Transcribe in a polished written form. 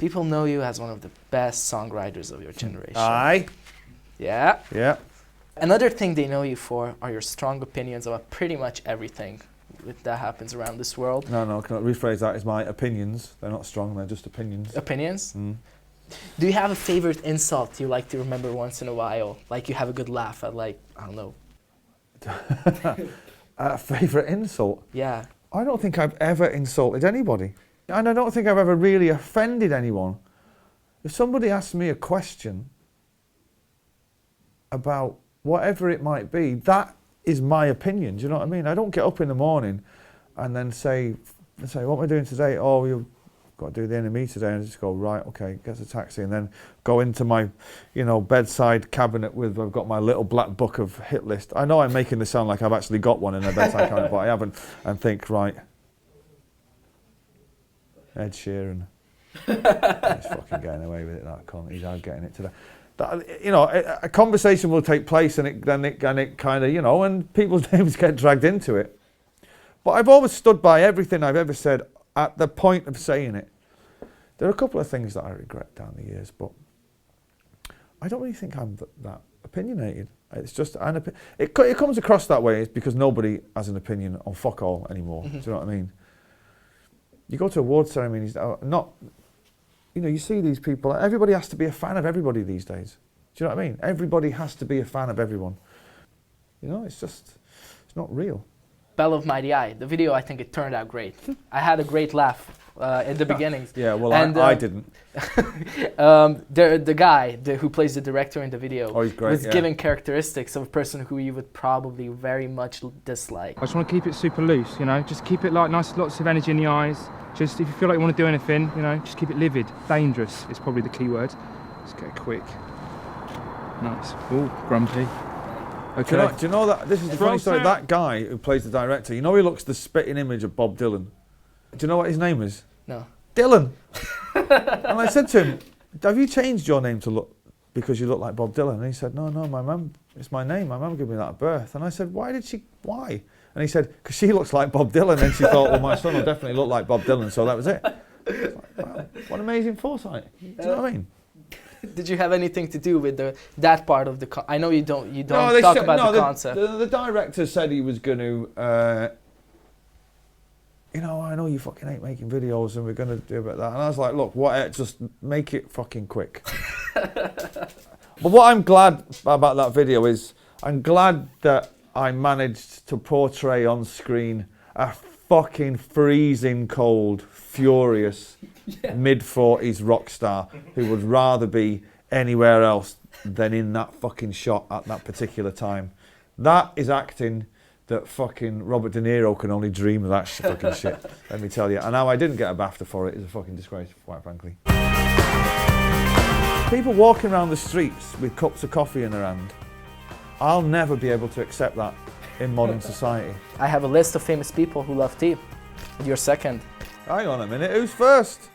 People know you as one of the best songwriters of your generation. Aye. Yeah. Yeah. Another thing they know you for are your strong opinions about pretty much everything that happens around this world. No, can I rephrase that? Is my opinions. They're not strong, they're just opinions. Opinions? Mm. Do you have a favorite insult you like to remember once in a while? Like you have a good laugh at, like, I don't know. A favourite insult? Yeah. I don't think I've ever insulted anybody. And I don't think I've ever really offended anyone. If somebody asks me a question about whatever it might be, that is my opinion. Do you know what I mean? I don't get up in the morning and then say, what am I doing today? Oh, you've got to do the NME today. And I just go, right, okay, get a taxi. And then go into my, bedside cabinet I've got my little black book of hit list. I know I'm making this sound like I've actually got one in a bedside cabinet, but I haven't. And think, right, Ed Sheeran. He's fucking getting away with it, that cunt. He's out getting it today. A conversation will take place and it kind of, and people's names get dragged into it. But I've always stood by everything I've ever said at the point of saying it. There are a couple of things that I regret down the years, but I don't really think I'm that opinionated. It's just it comes across that way. It's because nobody has an opinion on fuck all anymore. Mm-hmm. Do you know what I mean? You go to award ceremonies, you see these people, everybody has to be a fan of everybody these days. Do you know what I mean? Everybody has to be a fan of everyone. It's not real. Bell of Mighty Eye, the video, I think it turned out great. I had a great laugh at the beginnings. Yeah, well, I didn't. The guy who plays the director in the video he's great, was giving characteristics of a person who you would probably very much dislike. I just want to keep it super loose, just keep it like nice, lots of energy in the eyes. Just if you feel like you want to do anything, just keep it livid. Dangerous is probably the key word. Let's get quick. Nice. Ooh, grumpy. Okay. Do you know that this is the funny story? That guy who plays the director, he looks the spitting image of Bob Dylan. Do you know what his name is? No. Dylan. And I said to him, have you changed your name to look because you look like Bob Dylan? And he said, no, my mum, it's my name. My mum gave me that at birth. And I said, why? And he said, because she looks like Bob Dylan. And she thought, well, my son will definitely look like Bob Dylan. So that was it. Wow, what amazing foresight. Do you know what I mean? Did you have anything to do with that part of the? I know you don't talk about the concept. The director said he was going to. I know you fucking hate making videos, and we're going to do a bit of that. And I was like, look, just make it fucking quick. But what I'm glad about that video is, I'm glad that I managed to portray on screen a fucking freezing cold, furious, mid-40s rock star who would rather be anywhere else than in that fucking shot at that particular time. That is acting that fucking Robert De Niro can only dream of that fucking shit, let me tell you. And how I didn't get a BAFTA for it is a fucking disgrace, quite frankly. People walking around the streets with cups of coffee in their hand, I'll never be able to accept that in modern society. I have a list of famous people who love tea. You're second. Hang on a minute, who's first?